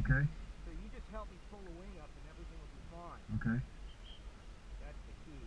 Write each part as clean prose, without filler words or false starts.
Okay. So you just help me pull the wing up and everything will be fine. Okay. That's the key.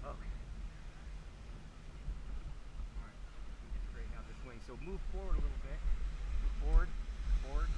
Okay. Alright, we just straighten out this wing. So move forward a little bit. Move forward, forward.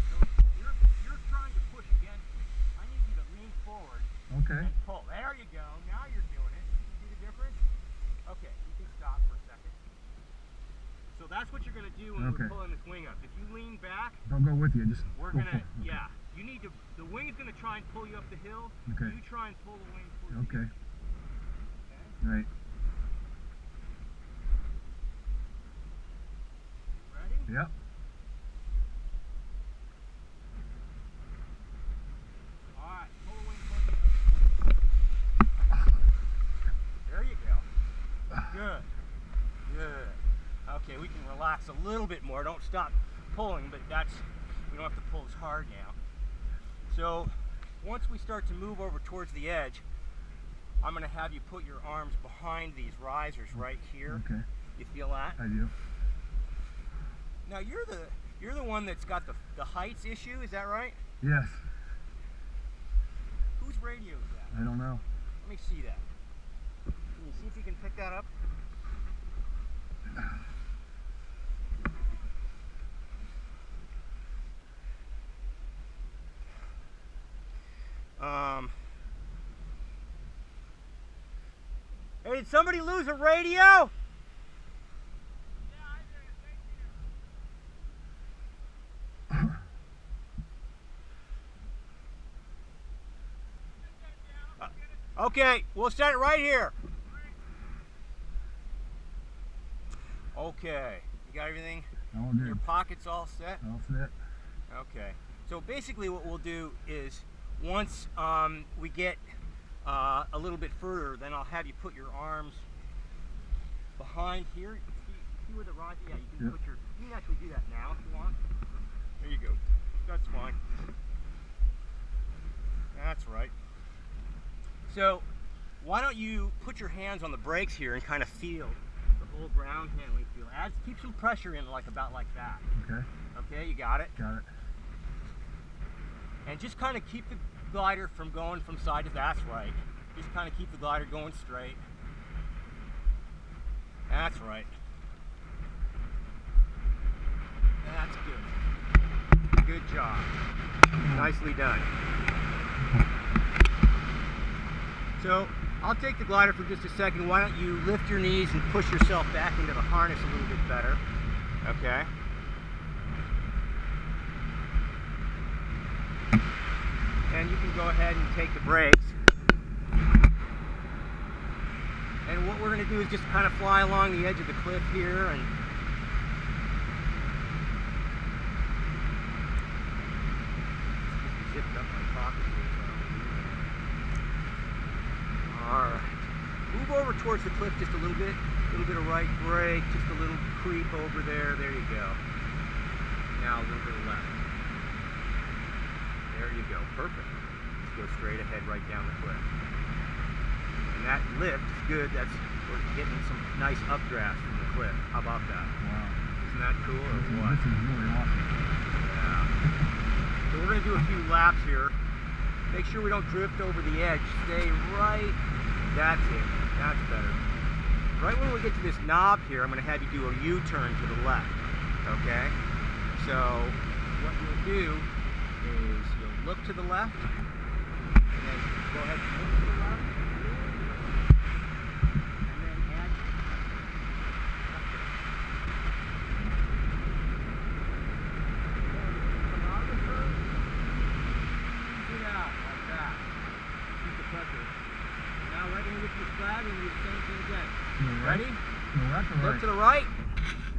So you're trying to push against me. I need you to lean forward. Okay. And pull. There you go. Now you're doing it. See the difference? Okay, you can stop for a second. So that's what you're going to do when we're pulling this wing up. If you lean back, don't go with you. Just we're going to, yeah. You need to, the wing is going to try and pull you up the hill. Okay. You try and pull the wing towards you. Okay. Okay. Right. Ready? Yep. Alright, pull the wing towards you. There you go. Good. Good. Okay, we can relax a little bit more. Don't stop pulling, but we don't have to pull as hard now. So once we start to move over towards the edge, I'm going to have you put your arms behind these risers right here. Okay. You feel that? I do. Now you're the one that's got the heights issue, is that right? Yes. Whose radio is that? I don't know. Let me see that. Can you see if you can pick that up? Hey, did somebody lose a radio? Yeah, I did. Thank you. Okay, we'll set it right here. Okay, you got everything? All good. Your pockets all set? All set. Okay. So basically what we'll do is once we get a little bit further, then I'll have you put your arms behind here. See where the rod? Yeah, you can put your. You can actually do that now if you want. There you go. That's fine. That's right. So why don't you put your hands on the brakes here and kind of feel the whole ground handling feel. Keep some pressure in about like that. Okay. Okay, you got it? Got it. And just kind of keep the glider from going from side to that's right. Just kind of keep the glider going straight. That's right. That's good. Good job. Nicely done. So I'll take the glider for just a second. Why don't you lift your knees and push yourself back into the harness a little bit better. Okay. And you can go ahead and take the brakes. And what we're going to do is just kind of fly along the edge of the cliff here and zipped up my pocket here. Alright. Move over towards the cliff just a little bit of right brake, just a little creep over there. There you go. Now a little bit of left. There you go. Perfect. Just go straight ahead right down the cliff. And that lift is good. We're getting some nice updraft from the cliff. How about that? Wow. Isn't that cool or what? This is really awesome. Yeah. So we're going to do a few laps here. Make sure we don't drift over the edge. Stay right. That's it. That's better. Right when we get to this knob here, I'm going to have you do a U-turn to the left. Okay? So what you'll do is you'll look to the left, and then go ahead and look to the left, and then add come out of the curve, ease it out like that. Keep the pressure. Now right when you get to the flag, and do the same thing again. Ready? No, that's all right. Look to the right,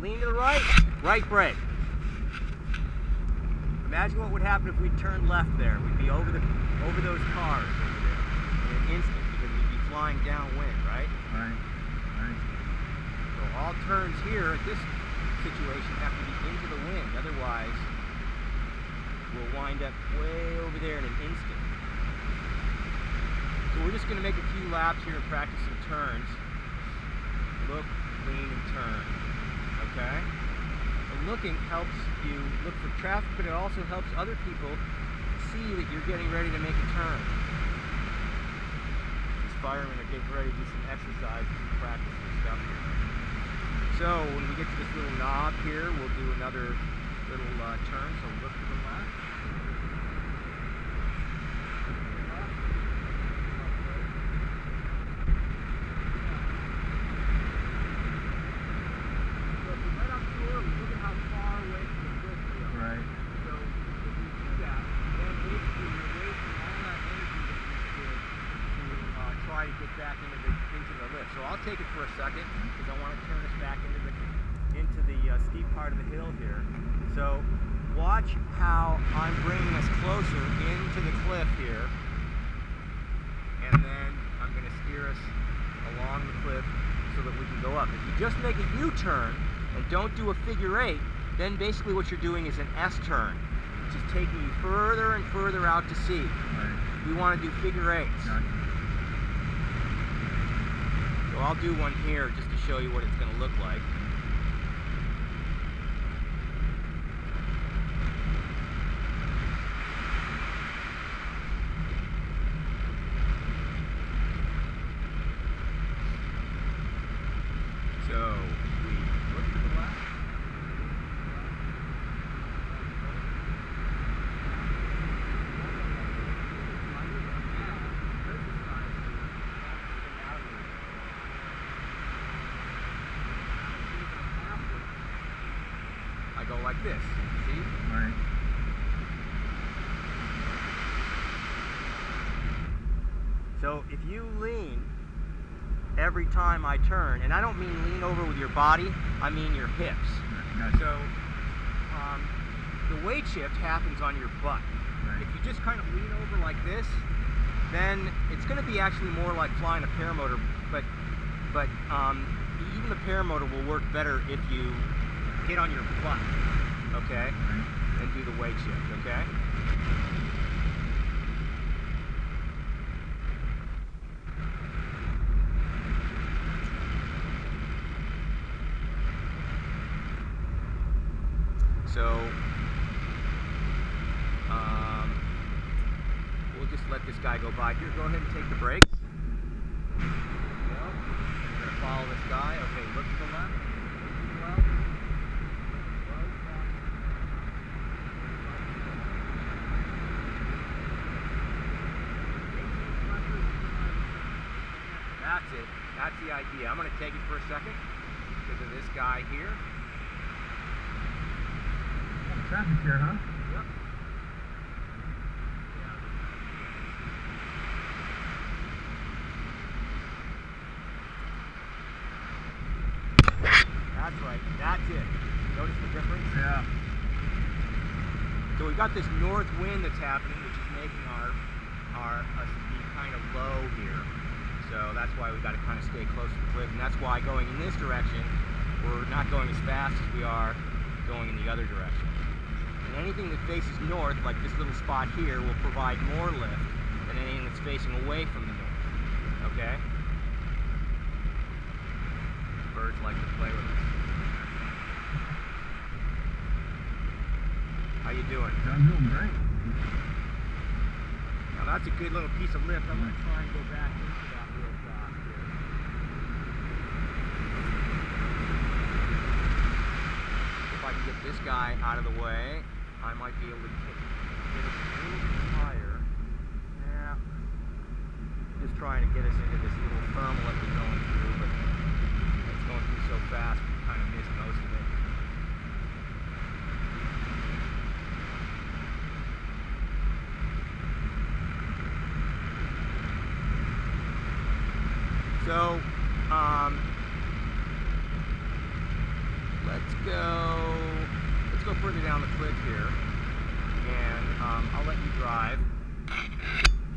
lean to the right, right brake. Imagine what would happen if we turned left there. We'd be over those cars over there in an instant because we'd be flying downwind, right? Right. Right. So all turns here at this situation have to be into the wind. Otherwise, will wind up way over there in an instant. So we're just going to make a few laps here and practice some turns. Look, lean, and turn. Okay? And looking helps you look for traffic, but it also helps other people see that you're getting ready to make a turn. These firemen are getting ready to do some exercise and practice and stuff here. So when we get to this little knob here, we'll do another little turn. So look to the left. So I'll take it for a second because I want to turn us back into the steep part of the hill here. So watch how I'm bringing us closer into the cliff here, and then I'm going to steer us along the cliff so that we can go up. If you just make a U-turn and don't do a figure eight, then basically what you're doing is an S-turn. It's just taking you further and further out to sea. Right. We want to do figure eights. Gotcha. I'll do one here just to show you what it's going to look like. So we look to the left. I go like this, see? Right. So if you lean every time I turn, and I don't mean lean over with your body, I mean your hips. Gotcha. So the weight shift happens on your butt. Right. If you just kind of lean over like this, then it's going to be actually more like flying a paramotor, but even the paramotor will work better if you get on your butt, okay, Right. and do the weight shift, okay? So, we'll just let this guy go by. Here, go ahead and take the brakes. There you go. We're going to follow this guy. Okay, look to the left. Look to the left. That's it. That's the idea. I'm going to take it for a second because of this guy here. Traffic here, huh? Yep. That's right. That's it. Notice the difference? Yeah. So we've got this north wind that's happening, which is making our speed kind of low here. So that's why we've got to kind of stay close to the cliff, and that's why going in this direction, we're not going as fast as we are going in the other direction. And anything that faces north, like this little spot here, will provide more lift than anything that's facing away from the north. Okay? Birds like to play with us. How you doing? I'm doing great. Now that's a good little piece of lift. I'm going to try and go back into that real fast here. If I can get this guy out of the way, I might be able to get it a little bit higher. Yeah. Just trying to get us into this little thermal that we're going through, but it's going through so fast we kind of missed most of it. So, let's go further down the cliff here, and I'll let you drive,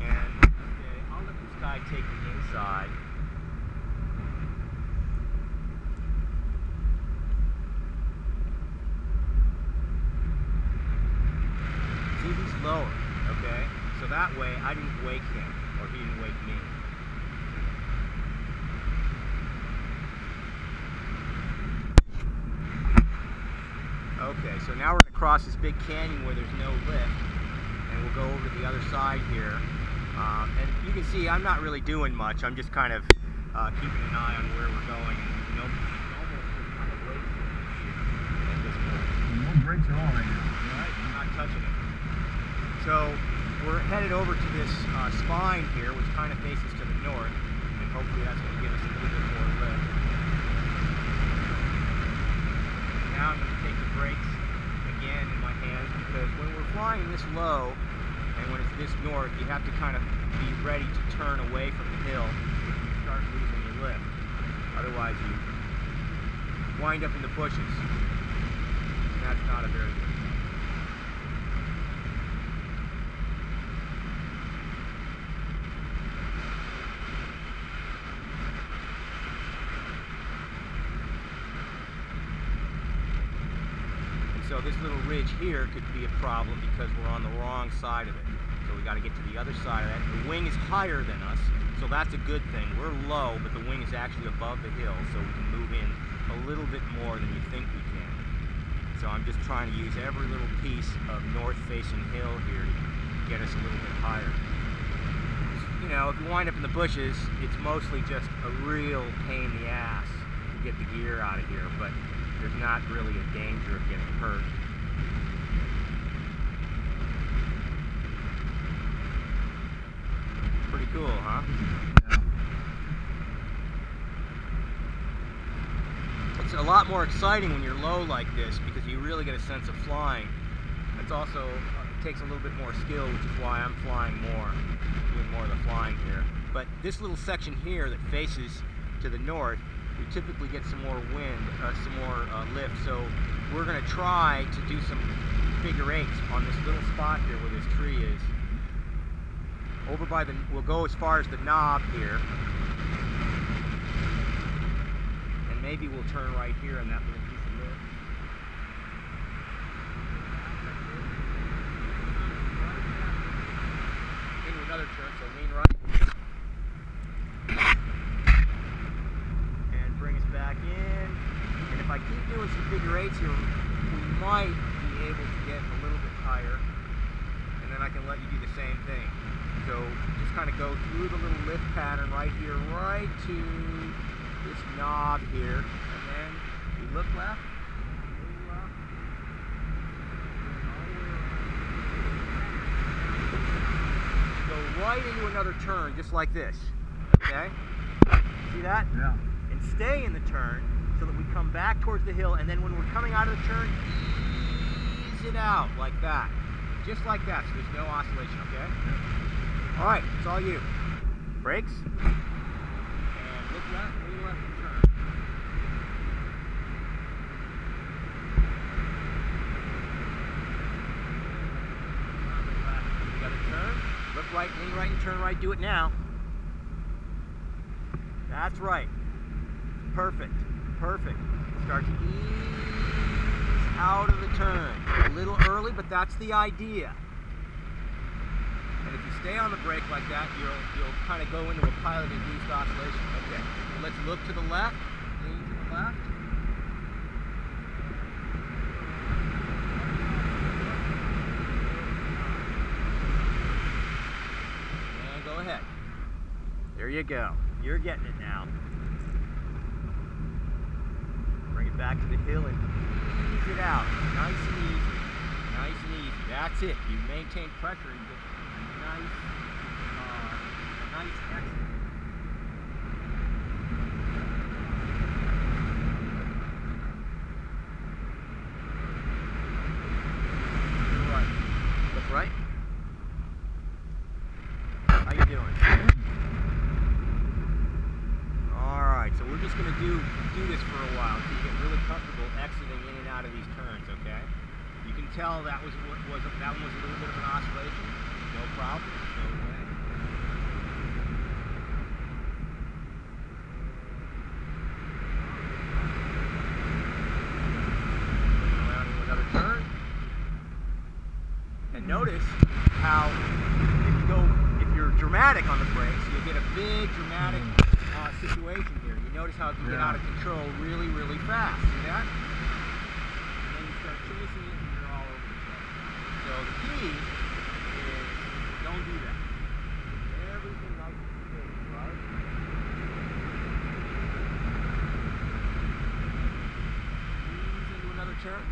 and okay, I'll let this guy take the inside. See, lower, okay? So that way I didn't wake him, or he didn't wake me. Okay, so now we're going to cross this big canyon where there's no lift, and we'll go over to the other side here. And you can see I'm not really doing much. I'm just kind of keeping an eye on where we're going. And almost just kind of wasting here at this point. No brakes at all right now. Right? I'm not touching it. So we're headed over to this spine here, which kind of faces to the north, and hopefully that's going to give us a little bit more lift. Now I'm going to take the brakes again in my hands, because when we're flying this low and when it's this north, you have to kind of be ready to turn away from the hill if you start losing your lift. Otherwise you wind up in the bushes. And that's not a very good thing. So this little ridge here could be a problem because we're on the wrong side of it. So we got to get to the other side of that. The wing is higher than us, so that's a good thing. We're low, but the wing is actually above the hill, so we can move in a little bit more than you think we can. So I'm just trying to use every little piece of north-facing hill here to get us a little bit higher. You know, if you wind up in the bushes, it's mostly just a real pain in the ass to get the gear out of here, but there's not really a danger of getting hurt. Pretty cool, huh? Yeah. It's a lot more exciting when you're low like this because you really get a sense of flying. It's also takes a little bit more skill, which is why I'm flying more, doing more of the flying here. But this little section here that faces to the north, we typically get some more wind, some more lift. So we're going to try to do some figure eights on this little spot here where this tree is. Over by the, we'll go as far as the knob here, and maybe we'll turn right here on that little piece of lift. Into another turn, so lean right. Back in, and if I keep doing some figure eights here, we might be able to get a little bit higher, and then I can let you do the same thing. So just kind of go through the little lift pattern right here, right to this knob here, and then we look left, go right into another turn, just like this. Okay? See that? Yeah. And stay in the turn so that we come back towards the hill, and then when we're coming out of the turn, ease it out like that. Just like that, so there's no oscillation, okay? Yeah. Alright, it's all you. Brakes. And look left, lean left, and turn. You got to turn, look right, lean right, and turn right. Do it now. That's right. Perfect, perfect. Start to ease out of the turn. A little early, but that's the idea. And if you stay on the brake like that, you'll kind of go into a pilot-induced oscillation. Okay, let's look to the left, lean to the left. And go ahead. There you go. You're getting it now. Bring it back to the hill and ease it out. Nice and easy. Nice and easy. That's it. You maintain pressure and get a nice exit. Right. Look right. How you doing? Alright, so we're just going to do this for a while until you get really comfortable exiting in and out of these turns, okay? You can tell that one was a little bit of an oscillation. No problem. Go away. Around into another turn. And notice kinetic on the brakes, so you'll get a big dramatic situation here. You notice how it can get out of control really, really fast. See that? And then you start chasing it and you're all over the place. So the key is don't do that. Everything nice and straight, right? Ease into another turn.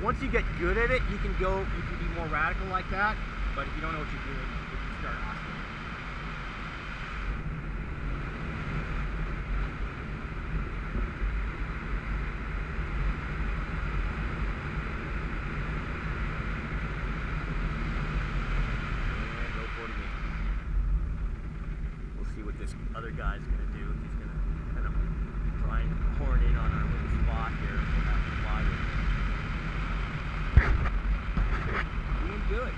Once you get good at it, you can be more radical like that, but if you don't know what you're doing, you can start oscillating. And go for it again. We'll see what this other guy's going to do. If he's going to kind of try and horn in on our little spot here. We'll have to fly with it. Doing good.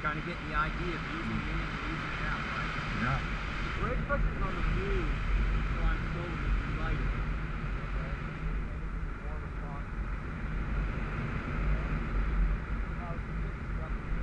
Kind of getting the idea of using it in and using it out, right? Yeah. The brake pressure is on the move, so I'm slowly lighter. Okay? More responsive. How it's constructed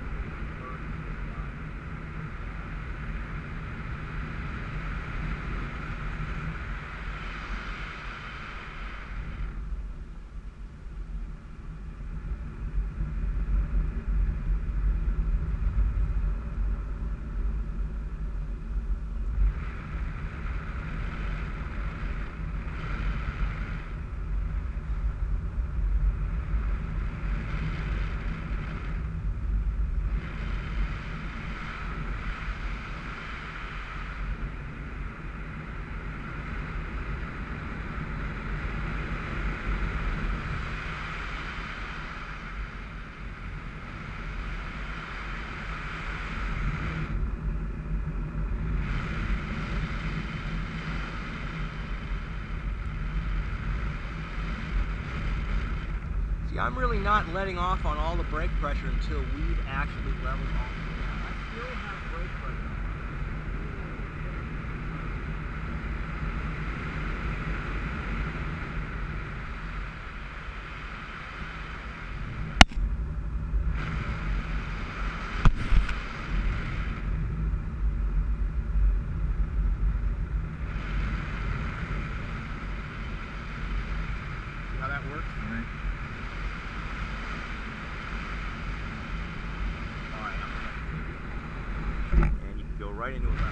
I'm really not letting off on all the brake pressure until we've actually leveled off the ground. I still have brake pressure. See how that works? All right. And you can go right into a left.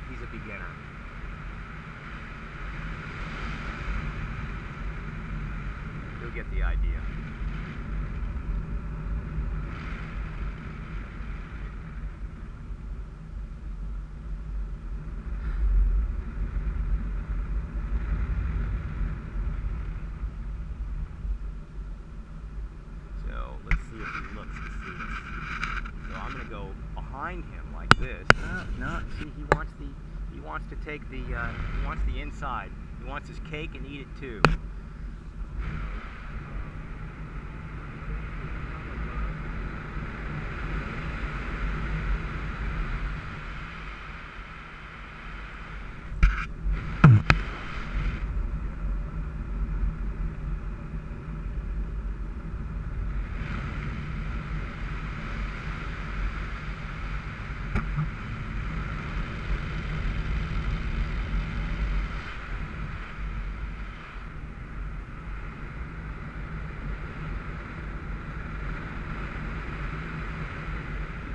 He's a beginner. You'll get the idea. Behind him like this. No, see, he wants to take the he wants the inside. He wants his cake and eat it too.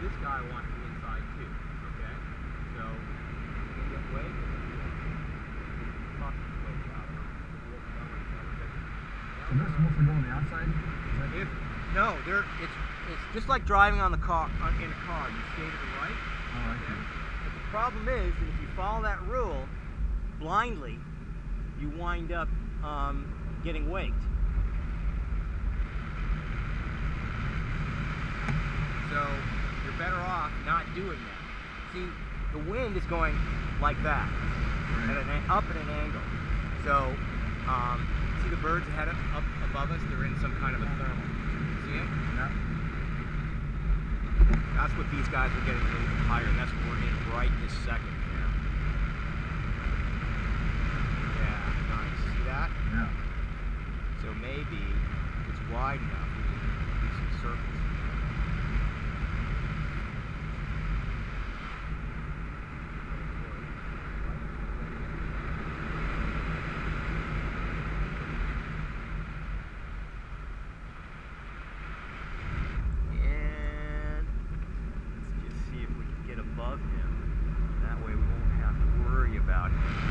This guy wants the inside too, okay? So, you get weight, toss this weight out. So this is mostly going on the outside? No, it's just like driving on the car in a car. You stay to the right. Oh, I see. But the problem is that if you follow that rule blindly, you wind up getting waked. So you're better off not doing that. See, the wind is going like that, Right. up at an angle. So See the birds ahead up above us? They're in some kind of a thermal. See them? Yeah. That's what these guys are getting a little bit higher, and that's what we're in right this second. Yeah, nice. See that? Yeah. So maybe if it's wide enough, we can do some circles. And let's just see if we can get above him. That way we won't have to worry about him.